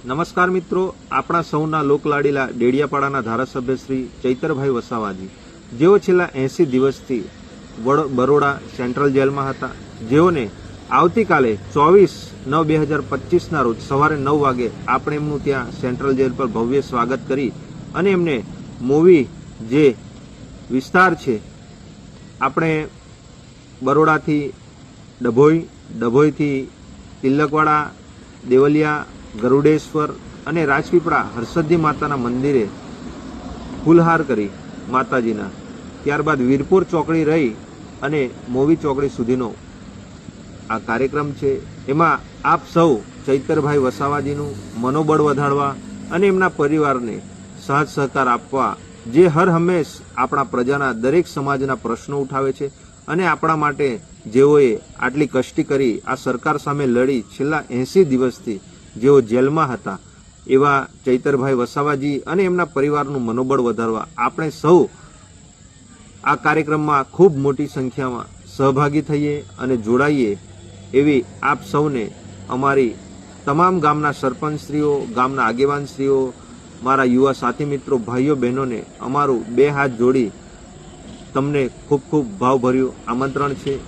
નમસ્કાર મિત્રો, આપણા સૌના લોકલાડીલા ડેડિયાપાડાના ધારાસભ્ય શ્રી ચૈતરભાઈ વસાવાજી, જેઓ છેલ્લા 80 દિવસથી બરોડા સેન્ટ્રલ જેલમાં હતા, જેઓને આવતીકાલે 24/9/2025ના રોજ સવારે 9 વાગે આપણે એમનું ત્યાં સેન્ટ્રલ જેલ પર ભવ્ય સ્વાગત કરી અને એમને મૂવી જે વિસ્તાર છે આપણે બરોડાથી ડભોઈ, ડભોઈથી તિલકવાડા, દેવલિયા, ગરુડેશ્વર અને રાજપીપળા હરસદ્દી માતાના મંદિરે ફૂલહાર કરી માતાજીના, ત્યારબાદ વીરપુર ચોકડી રહી અને મોવી ચોકડી સુધીનો આ કાર્યક્રમ છે। એમાં આપ સૌ ચૈતરભાઈ વસાવાજીનું મનોબળ વધારવા અને એમના પરિવારને સાથ સહકાર આપવા, જે હર હંમેશ આપણા પ્રજાના દરેક સમાજના પ્રશ્નો ઉઠાવે છે અને આપણા માટે જેઓએ આટલી કષ્ટી કરી આ સરકાર સામે લડી છેલ્લા 80 દિવસથી જેઓ જેલમાં હતા, એવા ચૈતરભાઈ વસાવાજી અને એમના પરિવારનું મનોબળ વધારવા આપણે સૌ આ કાર્યક્રમમાં ખૂબ મોટી સંખ્યામાં સહભાગી થઈએ અને જોડાઈએ એવી આપ સૌને અમારી તમામ ગામના સરપંચશ્રીઓ, ગામના આગેવાનશ્રીઓ, મારા યુવા સાથી મિત્રો, ભાઈઓ બહેનોને અમારું 2 હાથ જોડી તમને ખૂબ ખૂબ ભાવભર્યું આમંત્રણ છે।